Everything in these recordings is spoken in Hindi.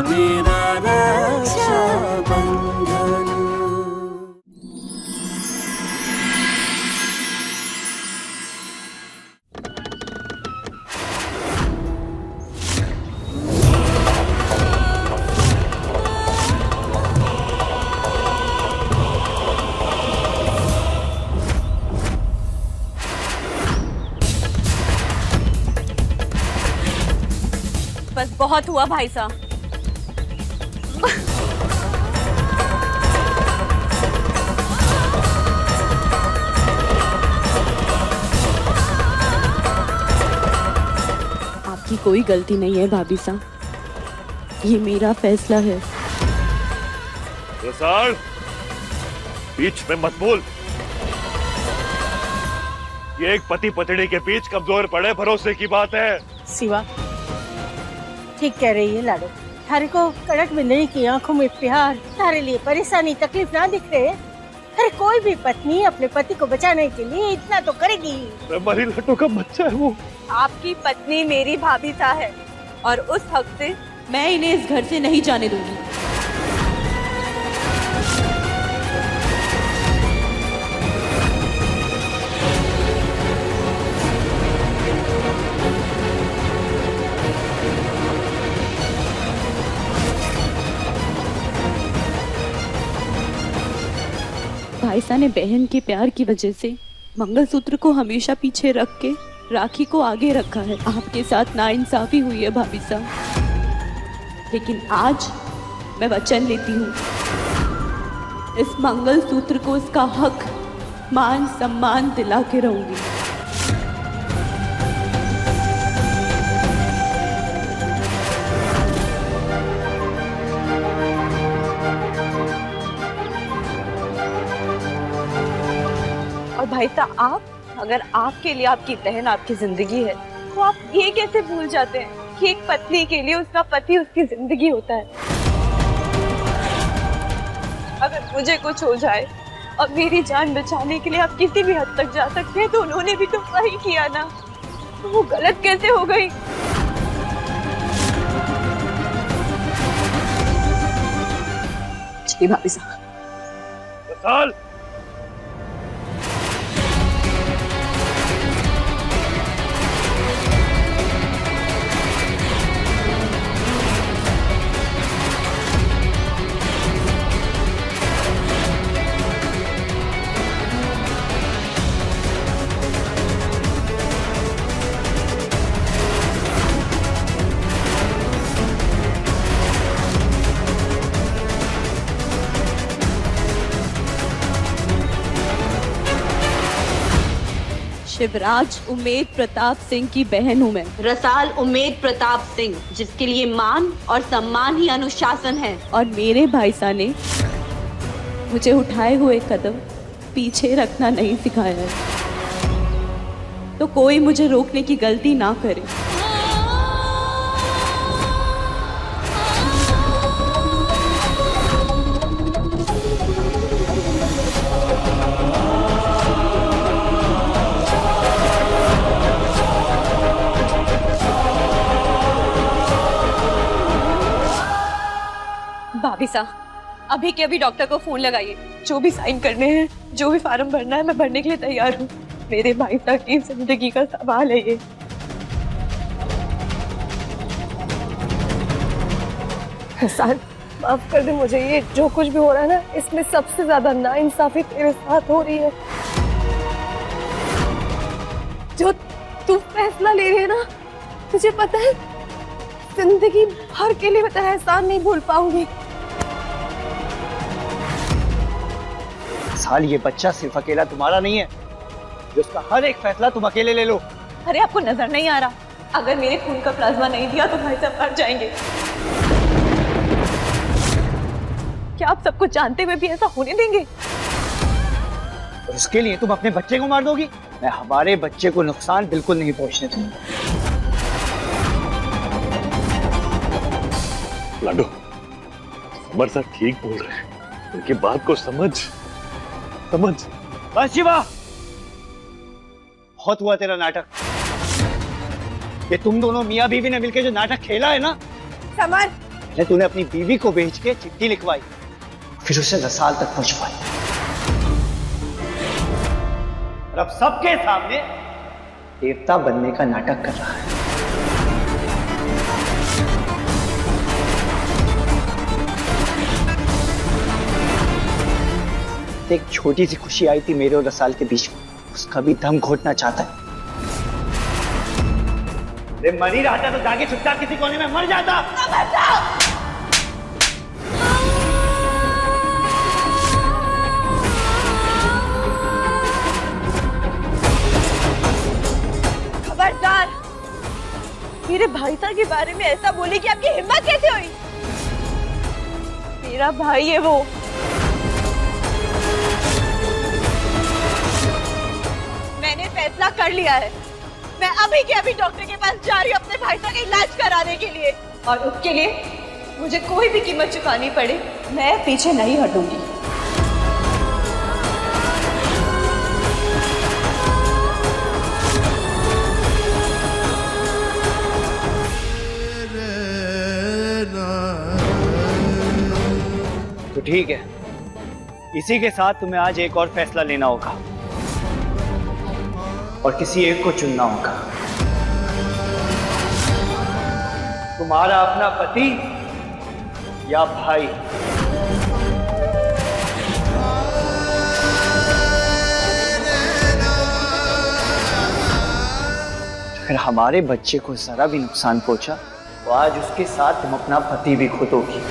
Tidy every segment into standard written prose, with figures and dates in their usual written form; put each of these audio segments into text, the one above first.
मेरा रक्षाबंधन। बस बहुत हुआ भाई साहब। आपकी कोई गलती नहीं है भाभी साहब, ये मेरा फैसला है। रसाल, बीच में मत बोल। ये एक पति पत्नी के बीच कमजोर पड़े भरोसे की बात है। शिवा ठीक कह रही है लाडो, थारे को कड़क बिंदनी की आंखों में प्यार, थारे लिए परेशानी तकलीफ ना दिख रहे। अरे कोई भी पत्नी अपने पति को बचाने के लिए इतना तो करेगी। हमारी लट्टू का बच्चा है वो। आपकी पत्नी मेरी भाभी सा है और उस हक से मैं इन्हें इस घर से नहीं जाने दूंगी। भाईसा ने बहन के प्यार की वजह से मंगलसूत्र को हमेशा पीछे रख के राखी को आगे रखा है। आपके साथ नाइंसाफी हुई है भाभी साहब, लेकिन आज मैं वचन लेती हूँ, इस मंगलसूत्र को इसका हक मान सम्मान दिला के रहूंगी। और भाई साहब, आप अगर आपके लिए आपकी बहन आपकी जिंदगी है तो आप ये कैसे भूल जाते हैं कि एक पत्नी के लिए उसका पति उसकी जिंदगी होता है। अगर मुझे कुछ हो जाए और मेरी जान बचाने के लिए आप किसी भी हद तक जा सकते हैं, तो उन्होंने भी तो वही किया ना, तो वो गलत कैसे हो गई। जी भाभी साहब। रसाल, शिवराज उमेद प्रताप सिंह की बहन हूँ मैं। रसाल उमेद प्रताप सिंह, जिसके लिए मान और सम्मान ही अनुशासन है। और मेरे भाईसा ने मुझे उठाए हुए कदम पीछे रखना नहीं सिखाया है, तो कोई मुझे रोकने की गलती ना करे। भाभी साहब, अभी के अभी डॉक्टर को फोन लगाइए। जो भी साइन करने हैं, जो भी फार्म भरना है, मैं भरने के लिए तैयार हूँ। मेरे भाई साहब की जिंदगी का सवाल है ये। हसन, माफ कर दे मुझे, ये जो कुछ भी हो रहा है ना, इसमें सबसे ज्यादा नाइंसाफी तेरे साथ हो रही है। जो तू फैसला ले रही है ना, तुझे पता है जिंदगी भर के लिए मैं तेरा एहसान नहीं भूल पाऊंगी। साल, ये बच्चा सिर्फ अकेला तुम्हारा नहीं है, जिसका हर एक फैसला तुम अकेले ले लो। अरे आपको नजर नहीं आ रहा, अगर मेरे खून का प्लाज्मा नहीं दिया तो भाई साहब मर जाएंगे। क्या आप सब कुछ जानते हुए भी ऐसा होने देंगे? और इसके लिए तुम अपने बच्चे को मार दोगी? मैं हमारे बच्चे को नुकसान बिल्कुल नहीं पहुंचने दूंगा। लाडो, समर सर ठीक बोल रहे हैं, उनकी बात को समझ। बस शिवा, बहुत हुआ तेरा नाटक। ये तुम दोनों मियां बीवी ने मिलकर जो नाटक खेला है ना। समर, पहले तूने अपनी बीवी को बेच के चिट्ठी लिखवाई, फिर उसे रसाल तक पहुंचवाई, और अब सबके सामने देवता बनने का नाटक कर रहा है। एक छोटी सी खुशी आई थी मेरे और रसाल के बीच में, उसका भी दम घोटना चाहता है। मर ही रहा था तो जाके चुपचाप किसी कोने में मर जाता। खबरदार, मेरे भाई साहब के बारे में ऐसा बोले कि आपकी हिम्मत कैसे हुई? मेरा भाई है वो। मैंने फैसला कर लिया है, मैं अभी के अभी डॉक्टर के पास जा रही हूँ अपने भाई साहब का इलाज कराने के लिए, और उसके लिए मुझे कोई भी कीमत चुकानी पड़े, मैं पीछे नहीं हटूंगी। तो ठीक है, इसी के साथ तुम्हें आज एक और फैसला लेना होगा और किसी एक को चुनना होगा। तुम्हारा अपना पति या भाई। अगर हमारे बच्चे को जरा भी नुकसान पहुंचा तो आज उसके साथ तुम अपना पति भी खो दोगी।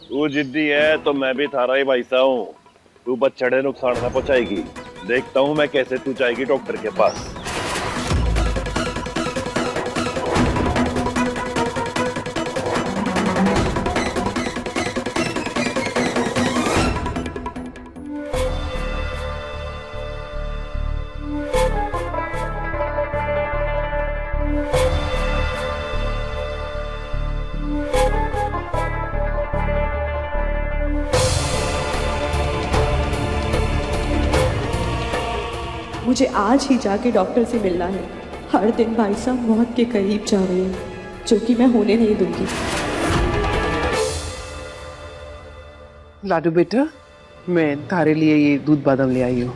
तू जिद्दी है तो मैं भी थारा ही भाईसा हूँ। तू बस चढ़े नुकसान ना पहुंचाएगी। देखता हूँ मैं कैसे तू जाएगी डॉक्टर के पास। मुझे आज ही जाके डॉक्टर से मिलना है। हर दिन भाई साहब मौत के करीब जा रहे हैं, जो कि मैं होने नहीं दूंगी। लाडू बेटा, मैं तारे लिए ये दूध बादाम ले आई हूँ।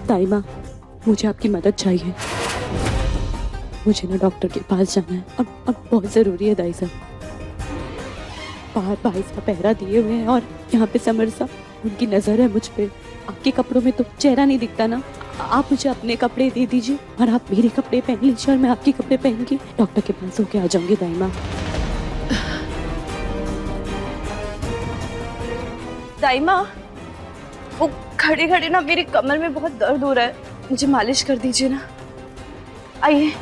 ताई माँ, मुझे आपकी मदद चाहिए। मुझे ना डॉक्टर के पास जाना है और बहुत ज़रूरी है दाई साहब। बाहर भाई साहब पहरा दिए हुए हैं और यहाँ पे समर साहब, उनकी नज़र है मुझ पे। आपके कपड़ों में तो चेहरा नहीं दिखता ना। आप मुझे अपने कपड़े दे दीजिए और आप मेरे कपड़े पहन लीजिए और मैं आपके कपड़े पहन के डॉक्टर के पास होके आ जाऊंगी दाई माँ। दाई माँ, वो खड़े खड़े ना मेरी कमर में बहुत दर्द हो रहा है, मुझे मालिश कर दीजिए ना। आइए।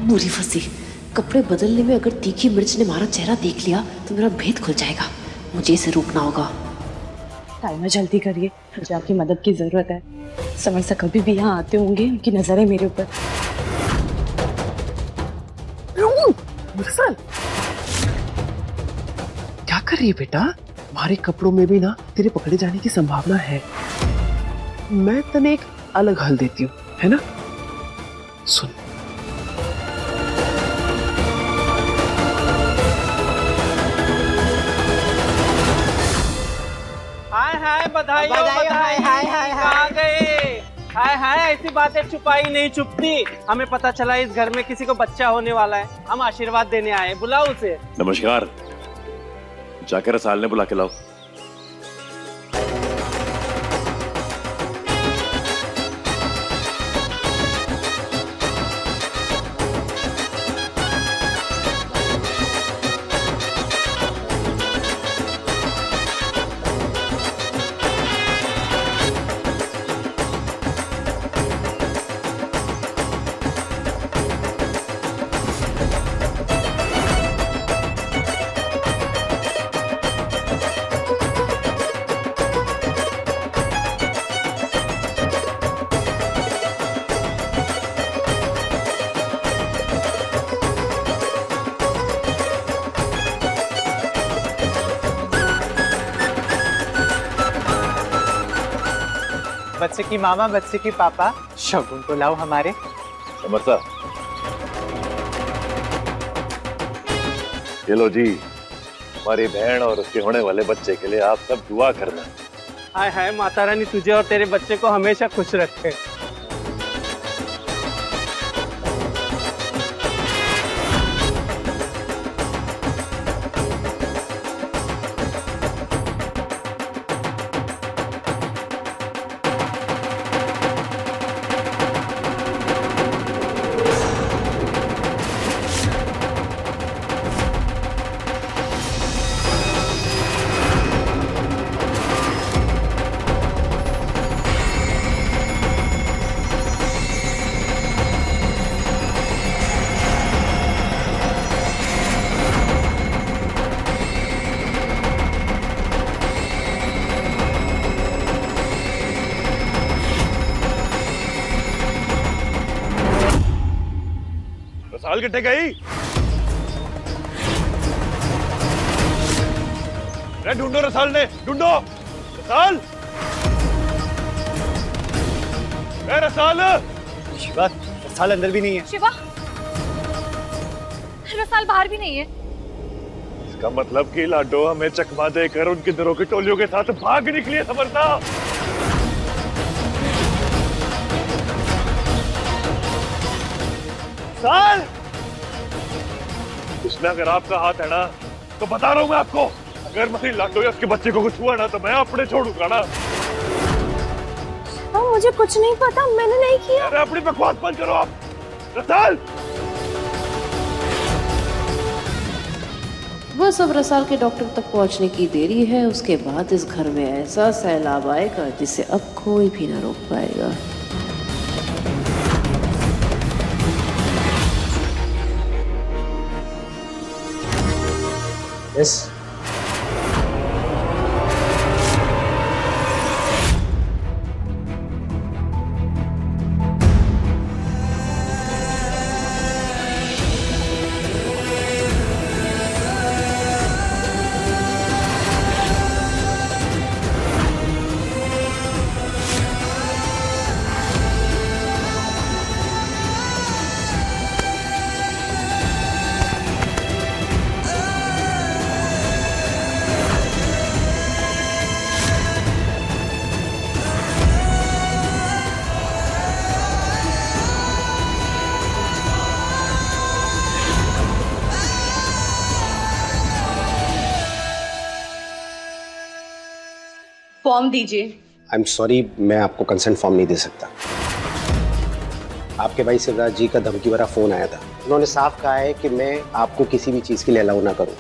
बुरी फंसी। कपड़े बदलने में अगर तीखी मिर्च ने हमारा चेहरा देख लिया तो मेरा भेद खुल जाएगा। मुझे इसे रोकना होगा। ताइमा जल्दी करिए, मुझे आपकी मदद की जरूरत है। समर से कभी भी यहाँ आते होंगे, उनकी नजर है मेरे ऊपर। क्या कर रही है बेटा? हमारे कपड़ों में भी ना तेरे पकड़े जाने की संभावना है। मैं तने एक अलग हल देती हूँ, है ना? सुन, हाय बधाई हो, बधाई हो, हाय, हाय, हाय, हाय। कहाँ गए? हाय हाय, ऐसी बातें छुपाई नहीं छुपती। हमें पता चला इस घर में किसी को बच्चा होने वाला है, हम आशीर्वाद देने आए, बुलाओ उसे। नमस्कार, जाकर रसाल ने बुला के लाओ। बच्चे की मामा, बच्चे की पापा, शगुन को लाओ हमारे। समर्था, ये लो जी, हमारी बहन और उसके होने वाले बच्चे के लिए आप सब दुआ करना। हाय हाय, माता रानी तुझे और तेरे बच्चे को हमेशा खुश रखे। रसाल कितने गई? अरे ढूंढो रसाल ने, ढूंढो रसाल। रसाल, शिवा, रसाल अंदर भी नहीं है। शिवा, रसाल बाहर भी नहीं है। इसका मतलब कि लाडो हमें चकमा देकर उनकी दरों की टोलियों के साथ भाग निकली है। समर्था, साल इसमें अगर आपका हाथ है ना तो बता रहा हूं मैं आपको, अगर मेरी लाडो या उसके बच्चे को कुछ हुआ ना तो मैं अपने छोड़ूंगा ना। मुझे कुछ नहीं पता, मैंने नहीं किया। अरे अपनी बकवास बंद करो आप। रसाल, बस अब रसाल के डॉक्टर तक पहुंचने की देरी है। उसके बाद इस घर में ऐसा सैलाब आएगा जिसे अब कोई भी ना रोक पाएगा। यस। फॉर्म दीजिए। आई एम सॉरी, मैं आपको कंसेंट फॉर्म नहीं दे सकता। आपके भाई शिवराज जी का धमकी भरा फोन आया था। उन्होंने साफ कहा है कि मैं आपको किसी भी चीज के लिए अलाउ ना करूं,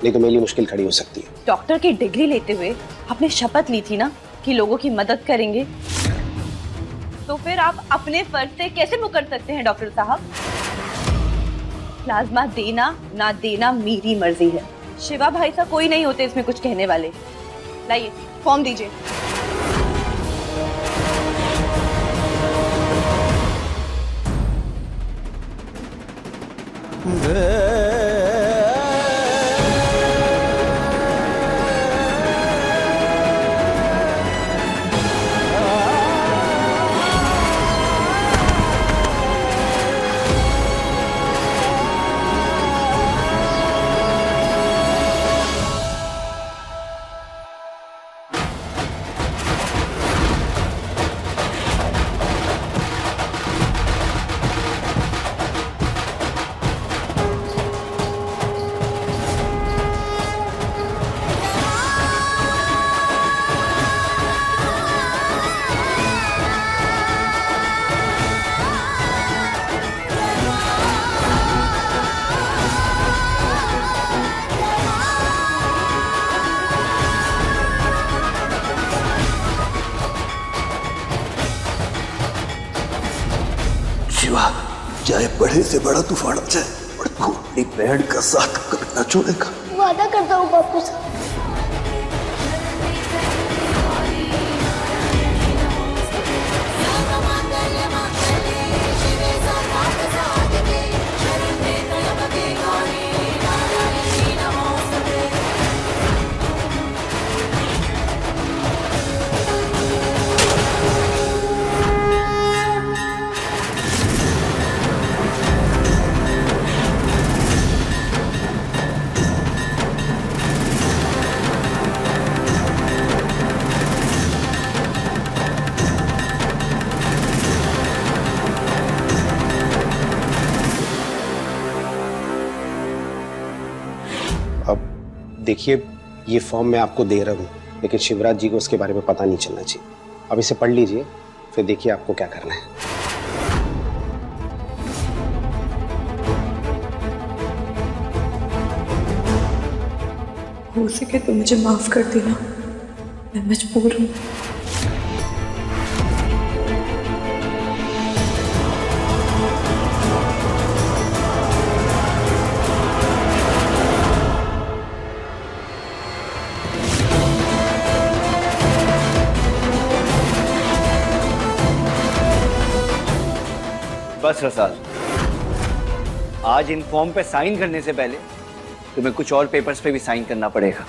नहीं तो मेरे लिए मुश्किल खड़ी हो सकती है। डॉक्टर की डिग्री लेते हुए आपने शपथ ली थी ना कि लोगों की मदद करेंगे, तो फिर आप अपने फर्ज से कैसे मुकर सकते हैं डॉक्टर साहब? प्लाज्मा देना ना देना मेरी मर्जी है। शिवा भाई साहब कोई नहीं होते इसमें कुछ कहने वाले। लाइए फॉर्म दीजिए। बड़े से बड़ा तूफान आ जाए और तू अपनी बहन का साथ कभी न छोड़ेगा। वादा करता हूँ बापू साहब। देखिए, ये फॉर्म मैं आपको दे रहा हूँ, लेकिन शिवराज जी को उसके बारे में पता नहीं चलना चाहिए। अब इसे पढ़ लीजिए, फिर देखिए आपको क्या करना है। हो सके तो मुझे माफ कर देना, मैं मजबूर हूँ। बस रसाल, आज इन फॉर्म पे साइन करने से पहले तुम्हें कुछ और पेपर्स पे भी साइन करना पड़ेगा।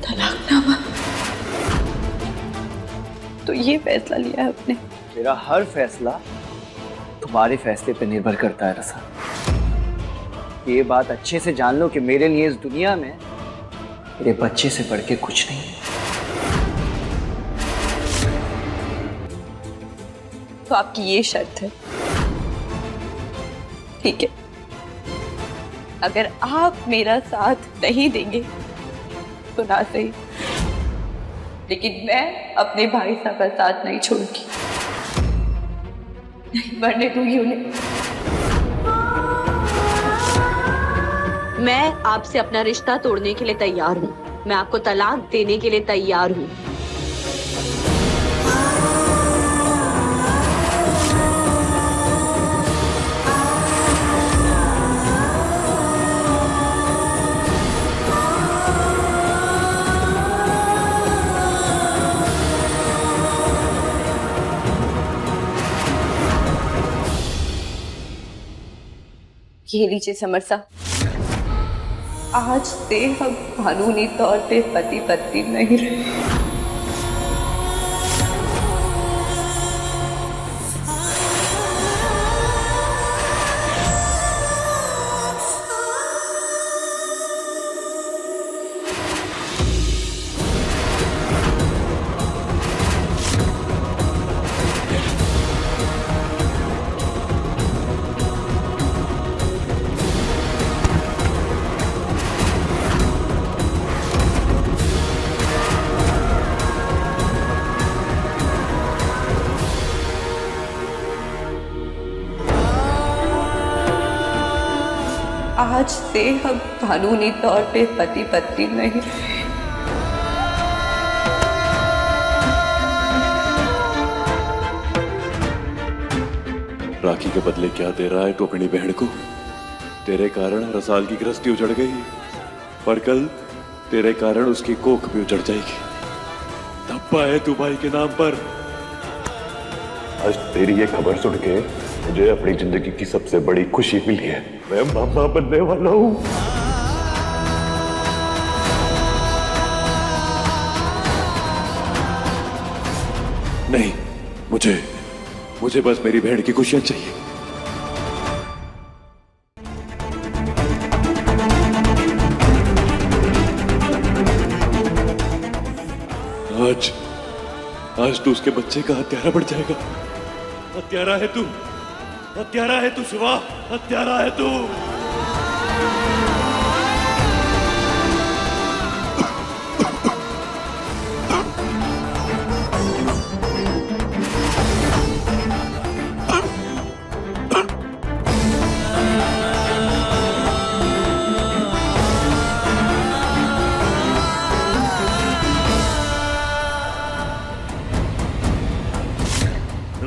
तलाकनामा? तो ये फैसला लिया है आपने? मेरा हर फैसला तुम्हारे फैसले पे निर्भर करता है रसा। ये बात अच्छे से जान लो कि मेरे लिए इस दुनिया में मेरे बच्चे से बढ़ के कुछ नहीं है। तो आपकी ये शर्त है? ठीक है, अगर आप मेरा साथ नहीं देंगे तो ना सही, लेकिन मैं अपने भाई साहब का साथ नहीं छोड़ूंगी, नहीं मरने दूंगी उन्हें। मैं आपसे अपना रिश्ता तोड़ने के लिए तैयार हूँ। मैं आपको तलाक देने के लिए तैयार हूँ। ये लीजिए समर साहब, आज से हम कानूनी तौर पे पति पत्नी नहीं रहे। आज से हम कानूनी तौर पे पति पत्नी नहीं रहे। राखी के बदले क्या दे रहा है तू अपनी बहन को? तेरे कारण रसाल की गृहस्थी उजड़ गई, पर कल तेरे कारण उसकी कोख भी उजड़ जाएगी। धब्बा है तू भाई के नाम पर। आज तेरी ये खबर सुन के मुझे अपनी जिंदगी की सबसे बड़ी खुशी मिली है। मैं मामा बनने वाला हूँ। नहीं, मुझे बस मेरी बहन की खुशियां चाहिए। आज तू उसके बच्चे का हत्यारा बढ़ जाएगा। हत्यारा है तू, हत्यारा है तू शिवा, हत्यारा है तू।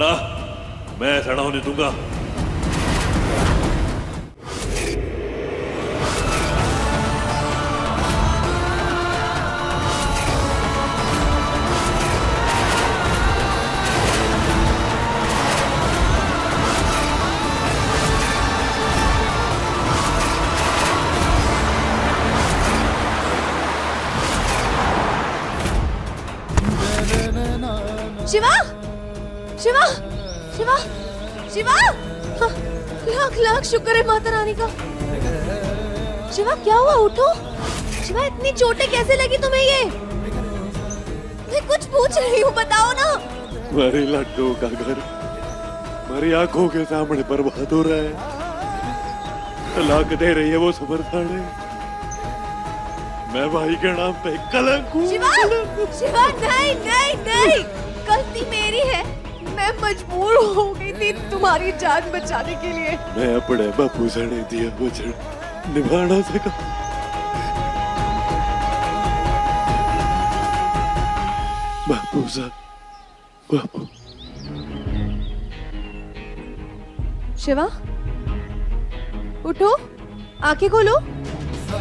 चला, मैं ऐसा ना होने दूंगा। शिवा, शिवा, शिवा, शिवा, लाख लाख शुक्र है माता रानी का। शिवा क्या हुआ, उठो। शिवा इतनी चोटें कैसे लगी तुम्हें ये? मैं कुछ पूछ रही हूँ, बताओ ना। मेरे लड्डू का घर मेरी आंखों के सामने बर्बाद हो रहा है। तलाक दे रही है वो सुबरसाने। मैं भाई के नाम पे कलंक हूँ। शिवा, शिवा नहीं नहीं नहीं, गलती मेरी है। मैं मजबूर हो गई थी तुम्हारी जान बचाने के लिए। मैं अपने बापू से नहीं दिया वचन निभा ना सका। बापू सा, बापू। शिवा उठो, आंखें खोलो।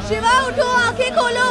शिवा उठो, आंखें खोलो।